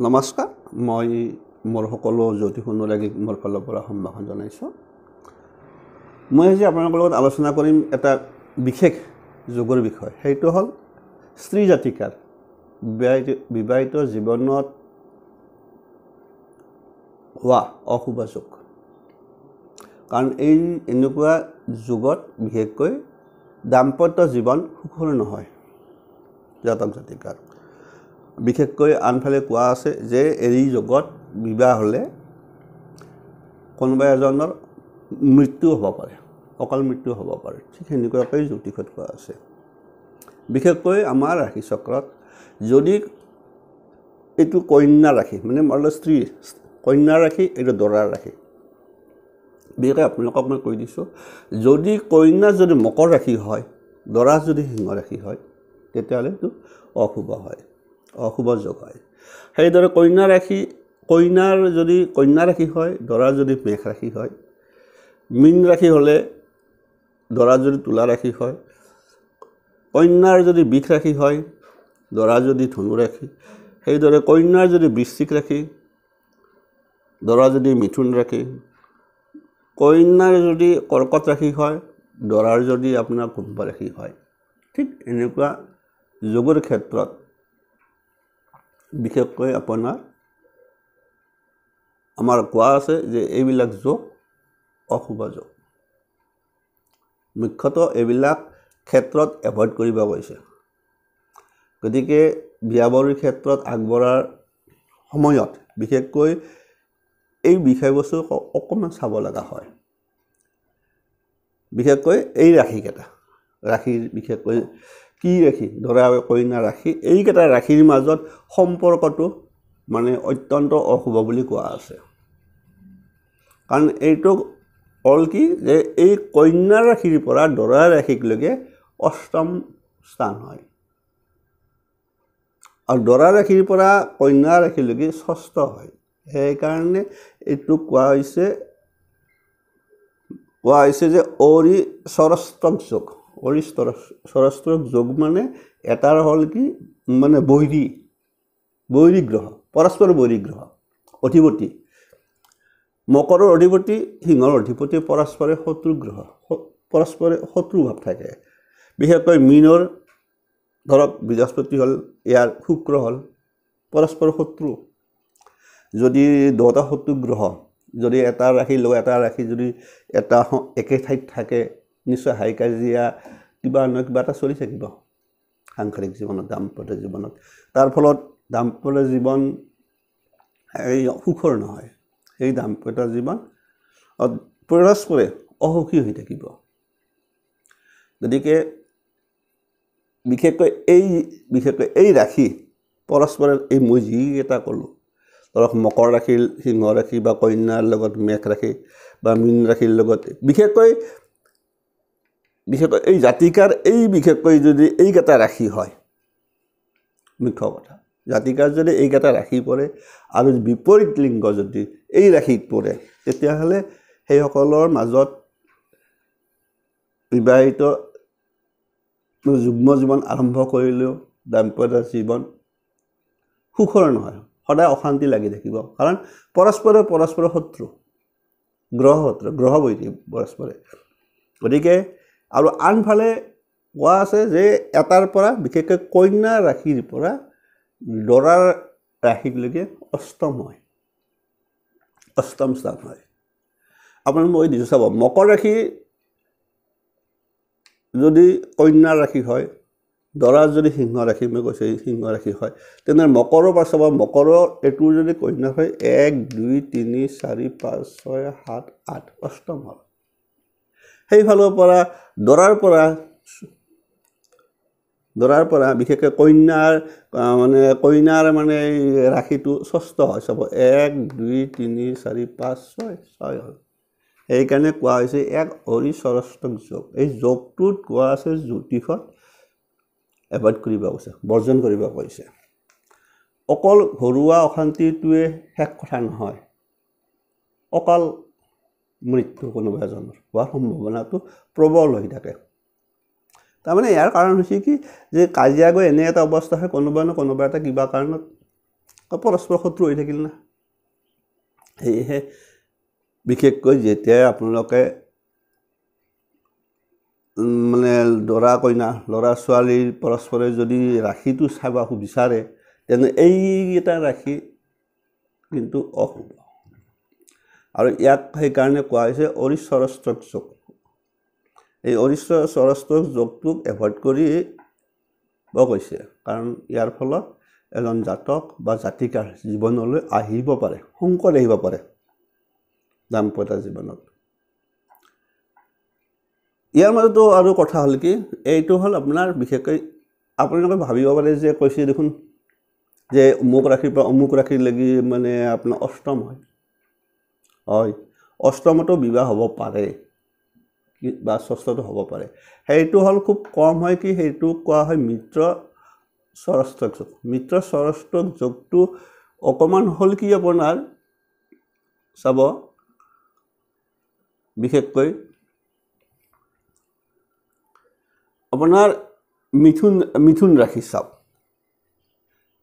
নমস্কাৰ মই মোৰ সকলো জ্যোতিষ অনুৰাগীক মোৰ ফালৰ পৰা সম্ভাষণ জনাইছোঁ। মই আজি আপোনালোকৰ লগত আলোচনা কৰিম এটা বিশেষ যোগৰ বিষয়। সেইটো হ'ল স্ত্ৰী জাতিকাৰ বিবাহিত জীৱনত হোৱা অশুভ যোগ। কাৰণ এই এনেকুৱা যুগত বিশেষকৈ দাম্পত্য জীৱন সুখৰ নহয় জাতক জাতিকাৰ। বিশেষকৈ আনফালে কোৱা আছে যে এই যুগত বিবাহ হ'লে কোনোবা এজনৰ মৃত্যু হ'ব পাৰে, অকাল মৃত্যু হ'ব পাৰে। ঠিক সেনেকুৱাকৈ জ্যোতিষত কোৱা আছে। বিশেষকৈ আমাৰ ৰাশি চক্ৰত যদি এইটো কন্যা ৰাশি মানে স্ত্ৰী কন্যা ৰাশি, এইটো দৰাৰ ৰাশি। বিশেষকৈ আপোনালোকক মই কৈ দিছোঁ, যদি কন্যা যদি মকৰ ৰাশি হয়, দৰা যদি সিংহ ৰাশি হয়, তেতিয়াহ'লে এইটো অশুভ হয়, অশুভ যোগ হয়। সেইদৰে কন্যাৰ যদি কন্যা ৰাশি হয়, দৰাৰ যদি মেষ ৰাশি হয়, মীন ৰাশি হ'লে দৰা যদি তুলা ৰাশি হয়, কন্যাৰ যদি বৃষ ৰাশি হয়, দৰা যদি ধনু ৰাশি, সেইদৰে কন্যাৰ যদি বৃশ্চিক ৰাশি, দৰা যদি মিথুন ৰাশি, কন্যাৰ যদি কৰ্কট ৰাশি হয়, দৰাৰ যদি আপোনাৰ কুম্ভ ৰাশি হয়। ঠিক এনেকুৱা যোগৰ ক্ষেত্ৰত বিশেষকৈ আমাৰ কোৱা আছে যে এইবিলাক যোগ অশুভ যোগ। মুখ্যতঃ এইবিলাক ক্ষেত্ৰত এভইড কৰিব কৈছে। গতিকে বিয়া বাৰুৰ ক্ষেত্ৰত আগবঢ়াৰ সময়ত বিশেষকৈ এই বিষয়বস্তু অকণমান চাব লগা হয়। বিশেষকৈ এই ৰাশিৰ বিশেষকৈ কি ৰাশি, দৰা কন্যা ৰাশি, এইকেইটা ৰাশিৰ মাজত সম্পৰ্কটো মানে অত্যন্ত অশুভ বুলি কোৱা আছে। কাৰণ এইটো হ'ল কি যে এই কন্যা ৰাশিৰ পৰা দৰা ৰাশিকলৈকে অষ্টম স্থান হয়, আৰু দৰা ৰাশিৰ পৰা কন্যা ৰাশিলৈকে ষষ্ঠ হয়। সেইকাৰণে এইটো কোৱা হৈছে যে অৰি সৰষ্টক যোগ। অৰি সৰষ্টক যোগ মানে এটাৰ হ'ল কি মানে বৈৰী গ্ৰহ, পৰস্পৰ বৈৰী গ্ৰহ অধিপতি। মকৰৰ অধিপতি, সিংহৰ অধিপতি পৰস্পৰে শত্ৰু গ্ৰহ, পৰস্পৰে শত্ৰু ভাৱ থাকে। বিশেষকৈ মীনৰ ধৰক বৃহস্পতি হ'ল, ইয়াৰ শুক্ৰ হ'ল, পৰস্পৰ শত্ৰু। যদি দুটা শত্ৰু গ্ৰহ যদি এটা ৰাশিৰ লগত এটা ৰাশি যদি এটা একে ঠাইত থাকে, নিশ্চয় হাই কাজিয়া কিবা নহয় কিবা এটা চলি থাকিব সাংসাৰিক জীৱনত, দাম্পত্য জীৱনত। তাৰ ফলত দাম্পত্য জীৱন এই সুখৰ নহয়। সেই দাম্পত্য জীৱন পৰস্পৰে অসুখী হৈ থাকিব। গতিকে বিশেষকৈ এই ৰাশি পৰস্পৰে এই মই যিকেইটা ক'লোঁ, ধৰক মকৰ ৰাশিৰ সিংহ ৰাশি বা কন্যাৰ লগত মেষ ৰাশি বা মীন ৰাশিৰ লগত বিশেষকৈ এই জাতিকাৰ বিশেষকৈ যদি এইকেইটা ৰাশি হয়, মুখ্য কথা জাতিকাৰ যদি এইকেইটা ৰাশি পৰে আৰু বিপৰীত লিংগ যদি এই ৰাশিত পৰে, তেতিয়াহ'লে সেইসকলৰ মাজত বিবাহিত যুগ্ম জীৱন আৰম্ভ কৰিলেও দাম্পত্য জীৱন সুখৰ নহয়, সদায় অশান্তি লাগি থাকিব। কাৰণ পৰস্পৰে শত্ৰু, গ্ৰহ বৈৰী পৰস্পৰে। গতিকে আৰু আনফালে কোৱা আছে যে এটাৰ পৰা বিশেষকৈ কন্যা ৰাশিৰ পৰা দৰাৰ ৰাশিলৈকে অষ্টম স্থান হয়। আপোনাৰ মই দিছোঁ চাব, মকৰ ৰাশি যদি কন্যা ৰাশি হয়, দৰাৰ যদি সিংহ ৰাশি, মই কৈছোঁ সিংহ ৰাশি হয়, তেনেহ'লে মকৰৰ পৰা চাব, মকৰৰ এইটো যদি কন্যা হয় 1 2 3 4 5 6 7 8 অষ্টম হ'ল। সেইফালৰ পৰা দৰাৰ পৰা বিশেষকৈ কন্যাৰ মানে ৰাশিটো ষষ্ঠ হয়। চাব 1 2 3 4 5 6 হ'ল। সেইকাৰণে কোৱা হৈছে এক অৰি সৰষ্টক যোগ। এই যোগটোত কোৱা আছে জ্যোতিষত এভইড কৰিব কৈছে, বৰ্জন কৰিব কৈছে। অকল ঘৰুৱা অশান্তিটোৱে শেষ কথা নহয়, অকাল মৃত্যু কোনোবা এজনৰ হোৱাৰ সম্ভাৱনাটো প্ৰবল হৈ থাকে। তাৰমানে ইয়াৰ কাৰণ হৈছে কি যে কাজিয়া গৈ এনে এটা অৱস্থা হয়, কোনোবা এটা কিবা কাৰণত পৰস্পৰ শত্ৰু হৈ থাকিল না সেয়েহে বিশেষকৈ যেতিয়াই আপোনালোকে মানে দৰা কইনা ল'ৰা ছোৱালীৰ পৰস্পৰে যদি ৰাশিটো চাব বিচাৰে তেনে এইকেইটা ৰাশি কিন্তু অশুভ আৰু ইয়াক সেইকাৰণে কোৱা হৈছে অৰিশ্বৰষ্টক যোগ এই অৰিশ্বৰষ্টক যোগটোক এভইড কৰি কৈছে কাৰণ ইয়াৰ ফলত এজন জাতক বা জাতিকাৰ জীৱনলৈ আহিব পাৰে সংকট আহিব পাৰে দাম্পত্য জীৱনত ইয়াৰ মাজতো আৰু কথা হ'ল কি এইটো হ'ল আপোনাৰ বিশেষকৈ আপোনালোকে ভাবিব পাৰে যে কৈছে দেখোন যে অমুক ৰাশিৰ পৰা অমুক ৰাশিলৈকে মানে আপোনাৰ অষ্টম হয় অষ্টমতো বিবাহ হ'ব পাৰে বা ষষ্ঠটো হ'ব পাৰে সেইটো হ'ল খুব কম হয় কি সেইটো কোৱা হয় মিত্ৰ ষষ্ঠক যোগ মিত্ৰ ষষ্ঠক যোগটো অকণমান হ'ল কি আপোনাৰ চাব বিশেষকৈ আপোনাৰ মিথুন ৰাশি চাওক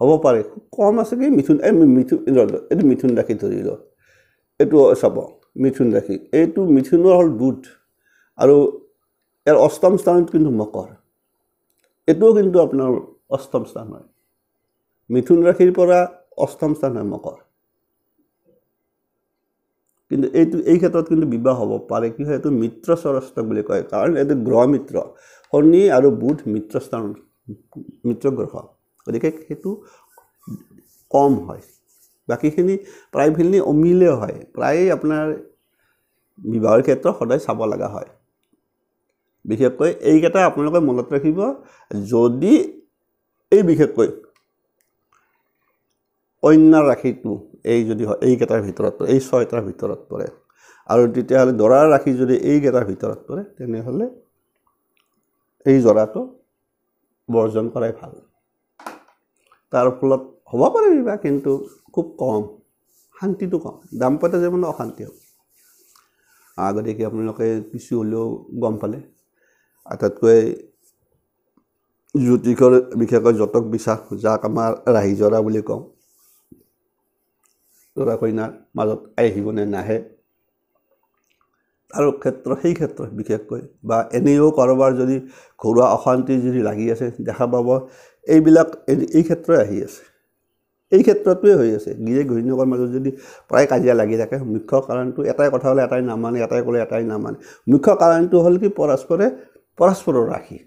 হ'ব পাৰে খুব কম আছে কি এইটো মিথুন ৰাশি ধৰি লওক এইটো চাব মিথুন ৰাশি এইটো মিথুনৰ হ'ল বুধ আৰু ইয়াৰ অষ্টম স্থানত কিন্তু মকৰ এইটোও কিন্তু আপোনাৰ অষ্টম স্থান হয় মিথুন ৰাশিৰ পৰা অষ্টম স্থান হয় মকৰ কিন্তু এই ক্ষেত্ৰত কিন্তু বিবাহ হ'ব পাৰে কি হয় এইটো মিত্ৰ ষষ্ঠক বুলি কয় কাৰণ এইটো গ্ৰহ মিত্ৰ শনি আৰু বুধ মিত্ৰ স্থান মিত্ৰ গ্ৰহ গতিকে সেইটো কম হয় বাকীখিনি প্ৰায়খিনি অমিলে হয় প্ৰায় আপোনাৰ বিবাহৰ ক্ষেত্ৰত সদায় চাব লগা হয় বিশেষকৈ এইকেইটা আপোনালোকে মনত ৰাখিব যদি এই বিশেষকৈ কন্যা ৰাশিটো এই যদি হয় এইকেইটাৰ ভিতৰত এই 6টাৰ ভিতৰত পৰে আৰু তেতিয়াহ'লে দৰাৰ ৰাশি যদি এইকেইটাৰ ভিতৰত পৰে তেনেহ'লে এই জৰাটো বৰ্জন কৰাই ভাল তাৰ ফলত হ'ব পাৰে বিবাহ কিন্তু খুব কম শান্তিটো কম দাম্পত্য জীৱনত অশান্তি হ'ব গতিকে আপোনালোকে কিছু হ'লেও গম পালে আটাইতকৈ জ্যোতিষৰ বিশেষকৈ জাতক বিশ্বাস যাক আমাৰ ৰাহি জৰা বুলি কওঁ দৰা কইনাৰ মাজত আহিবনে নাহে আৰু সেই ক্ষেত্ৰত বিশেষকৈ বা এনেও কাৰোবাৰ যদি ঘৰুৱা অশান্তি যদি লাগি আছে দেখা পাব এইবিলাক এই ক্ষেত্ৰই আহি আছে এই ক্ষেত্ৰটোৱে হৈ আছে গিৰিয়েক ঘৈণীয়েকৰ মাজত যদি প্ৰায় কাজিয়া লাগি থাকে মুখ্য কাৰণটো এটাই কথা হ'লে এটাই নামানে এটাই ক'লে এটাই নামানে মুখ্য কাৰণটো হ'ল কি পৰস্পৰৰ ৰাশি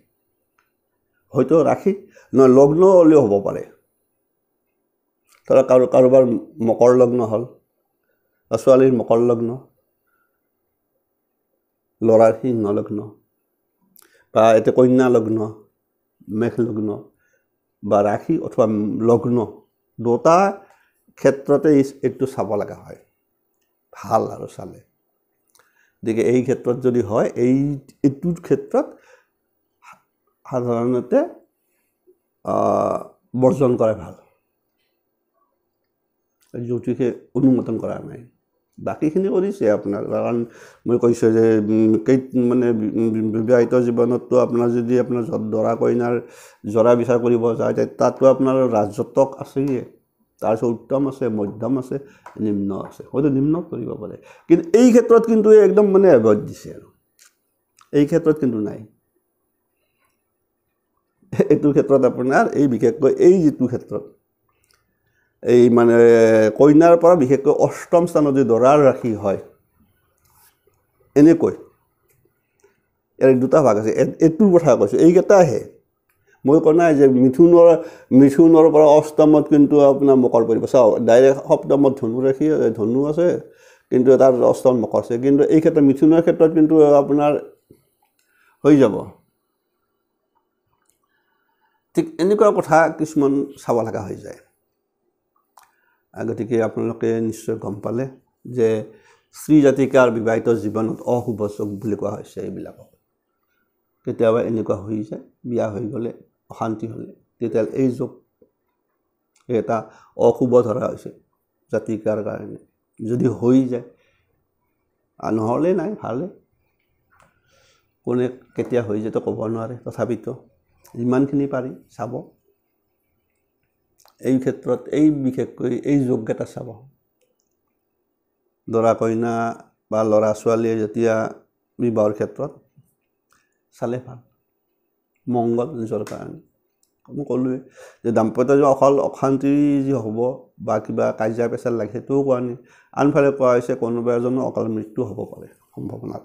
হয়তো ৰাশি নহয় লগ্ন হ'লেও হ'ব পাৰে ধৰক কাৰোবাৰ মকৰ লগ্ন হ'ল ছোৱালীৰ মকৰ লগ্ন ল'ৰাৰ সিংহ লগ্ন বা এতিয়া কন্যা লগ্ন মেষ লগ্ন বা ৰাশি অথবা লগ্ন দুটা ক্ষেত্ৰতে এইটো চাব লগা হয় ভাল আৰু চালে গতিকে এই ক্ষেত্ৰত যদি হয় এইটোৰ ক্ষেত্ৰত সাধাৰণতে বৰ্জন কৰাই ভাল জ্যোতিষে অনুমোদন কৰা নাই বাকীখিনি কৰিছে আপোনাৰ কাৰণ মই কৈছোঁ যে মানে বিবাহিত জীৱনততো আপোনাৰ যদি আপোনাৰ দৰা কইনাৰ জৰা বিচাৰ কৰিব যায় তাতো আপোনাৰ ৰাজতক আছেই তাৰপিছত উত্তম আছে মধ্যম আছে নিম্ন আছে হয়তো নিম্ন কৰিব পাৰে কিন্তু এই ক্ষেত্ৰত কিন্তু একদম মানে এভইড দিছে আৰু এই ক্ষেত্ৰত কিন্তু নাই এইটো ক্ষেত্ৰত আপোনাৰ এই বিশেষকৈ এই যিটো ক্ষেত্ৰত এই মানে কইনাৰ পৰা বিশেষকৈ অষ্টম স্থানত যদি দৰাৰ ৰাশি হয় এনেকৈ ইয়াৰ দুটা ভাগ আছে এইটোৰ কথা কৈছোঁ এইকেইটাহে মই কোৱা নাই যে মিথুনৰ পৰা অষ্টমত কিন্তু আপোনাৰ মকৰ পৰিব চাওক ডাইৰেক্ট সপ্তমত ধনু আছে কিন্তু তাৰ অষ্টম মকৰ আছে কিন্তু এই ক্ষেত্ৰত মিথুনৰ ক্ষেত্ৰত কিন্তু আপোনাৰ হৈ যাব ঠিক এনেকুৱা কথা কিছুমান চাব লগা হৈ যায় গতিকে আপোনালোকে নিশ্চয় গম পালে যে স্ত্ৰী জাতিকাৰ বিবাহিত জীৱনত অশুভ যোগ বুলি কোৱা হৈছে এইবিলাকক কেতিয়াবা এনেকুৱা হৈ যায় বিয়া হৈ গ'লে অশান্তি হ'লে তেতিয়াহ'লে এই যোগ এটা অশুভ ধৰা হৈছে জাতিকাৰ কাৰণে যদি হৈ যায় নহ'লে নাই ভালে কোনে কেতিয়া হৈ যায় তো ক'ব নোৱাৰে তথাপিতো যিমানখিনি পাৰি চাব এই ক্ষেত্ৰত এই বিশেষকৈ এই যোগ্যতা চাব দৰা কইনা বা ল'ৰা ছোৱালীয়ে যেতিয়া বিবাহৰ ক্ষেত্ৰত চালে ভাল মংগল নিজৰ কাৰণে মই ক'লোৱে যে দাম্পত্য যে অকল অশান্তি যি হ'ব বা কিবা কাজিয়া পেচাল লাগে সেইটোও কোৱা নাই আনফালে কোৱা হৈছে কোনোবা এজনৰ অকাল মৃত্যু হ'ব পাৰে সম্ভাৱনা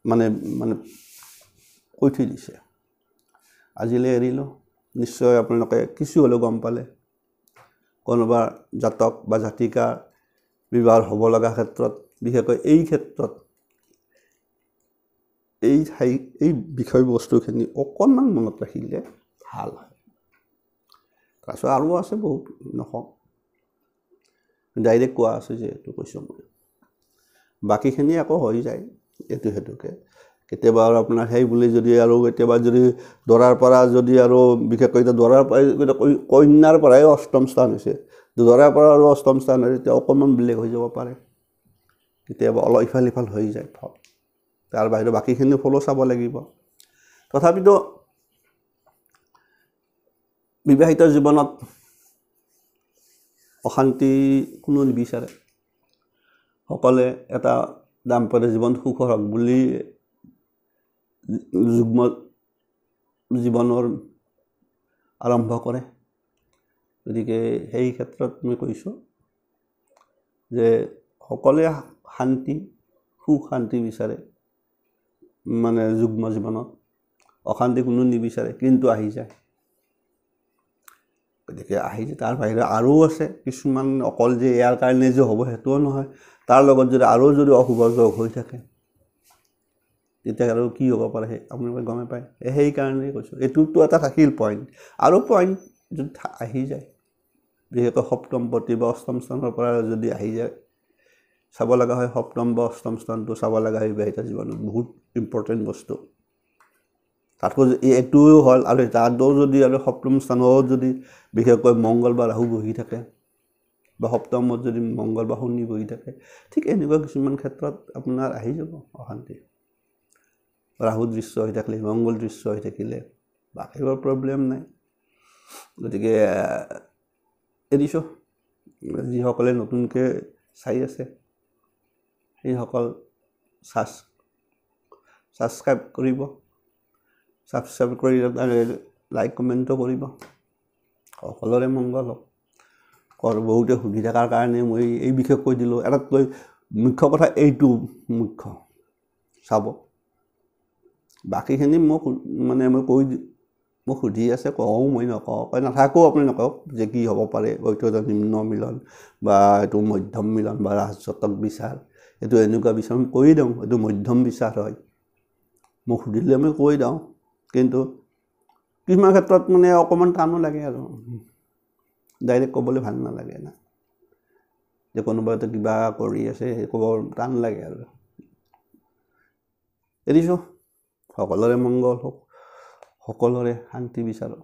মানে কৈ থৈ দিছে আজিলৈ এৰিলোঁ নিশ্চয় আপোনালোকে কিছু হ'লেও গম পালে কোনোবা জাতক বা জাতিকাৰ বিবাহ হ'ব লগা ক্ষেত্ৰত বিশেষকৈ এই ক্ষেত্ৰত এই বিষয়বস্তুখিনি অকণমান মনত ৰাখিলে ভাল হয় তাৰপিছত আৰু আছে বহুত নকওঁ ডাইৰেক্ট কোৱা আছে যে এইটো কৈছোঁ মই বাকীখিনি আকৌ হৈ যায় এইটো সেইটোকে কেতিয়াবা আৰু আপোনাৰ সেই বুলি যদি আৰু কেতিয়াবা যদি দৰাৰ পৰা যদি আৰু বিশেষকৈ এতিয়া দৰাৰ পৰা কন্যাৰ পৰাই অষ্টম স্থান হৈছে দৰাৰ পৰা আৰু অষ্টম স্থান হৈছে তেতিয়া অকণমান বেলেগ হৈ যাব পাৰে কেতিয়াবা অলপ ইফাল সিফাল হৈ যায় ফল তাৰ বাহিৰে বাকীখিনি ফলো চাব লাগিব তথাপিতো বিবাহিত জীৱনত অশান্তি কোনো নিবিচাৰে সকলে এটা দাম্পত্য জীৱন সুখৰ হওক বুলি যুগ্ম জীৱনৰ আৰম্ভ কৰে গতিকে সেই ক্ষেত্ৰত মই কৈছোঁ যে সকলোৱে শান্তি সুখ শান্তি বিচাৰে মানে যুগ্ম জীৱনত অশান্তি কোনো নিবিচাৰে কিন্তু আহি যায় গতিকে আহি যায় তাৰ বাহিৰে আৰু আছে কিছুমান অকল যে ইয়াৰ কাৰণে যে হ'ব সেইটোও নহয় তাৰ লগত যদি আৰু যদি অশুভ যোগ হৈ থাকে তেতিয়া আৰু কি হ'ব পাৰে সেই আপোনালোকে গমে পায় সেইকাৰণেই কৈছোঁ এইটোতো এটা থাকিল পইণ্ট আৰু পইণ্ট যদি আহি যায় বিশেষকৈ সপ্তমপতি বা অষ্টম স্থানৰ পৰা যদি আহি যায় চাব লগা হয় সপ্তম বা অষ্টম স্থানটো চাব লগা হয় বিবাহিত জীৱনত বহুত ইম্পৰ্টেণ্ট বস্তু তাতকৈ এইটোও হ'ল আৰু তাতো যদি আৰু সপ্তম স্থানত যদি বিশেষকৈ মংগল বা ৰাহু বহি থাকে বা সপ্তমত যদি মংগল বা শনি বহি থাকে ঠিক এনেকুৱা কিছুমান ক্ষেত্ৰত আপোনাৰ আহি যাব অশান্তি ৰাহু দৃশ্য হৈ থাকিলে মংগল দৃশ্য হৈ থাকিলে বাকীবোৰ প্ৰব্লেম নাই গতিকে এৰিছোঁ যিসকলে নতুনকৈ চাই আছে সেইসকল ছাবস্ক্ৰাইব কৰিব ছাবস্ক্ৰাইব কৰি লাইক কমেণ্টো কৰিব সকলোৰে মংগল হওক বহুতে সুধি থকাৰ কাৰণে মই এই বিষয়ে কৈ দিলোঁ এটাতকৈ মুখ্য কথা এইটো মুখ্য চাব বাকীখিনি মোক মানে মই কৈ মোক সুধি আছে কওঁ মই নকওঁ কৈ নাথাকোঁ আপুনি নকওক যে কি হ'ব পাৰে এইটো এটা নিম্ন মিলন বা এইটো মধ্যম মিলন বা ৰাজতক বিচাৰ এইটো এনেকুৱা বিচাৰ মই কৈ দিওঁ এইটো মধ্যম বিচাৰ হয় মোক সুধিলে মই কৈ দিওঁ কিন্তু কিছুমান ক্ষেত্ৰত মানে অকণমান টানো লাগে আৰু ডাইৰেক্ট ক'বলৈ ভাল নালাগে না যে কোনোবাই কিবা কৰি আছে ক'ব টান লাগে আৰু এৰিছোঁ সকলোৰে মংগল হওক সকলোৰে শান্তি বিচাৰক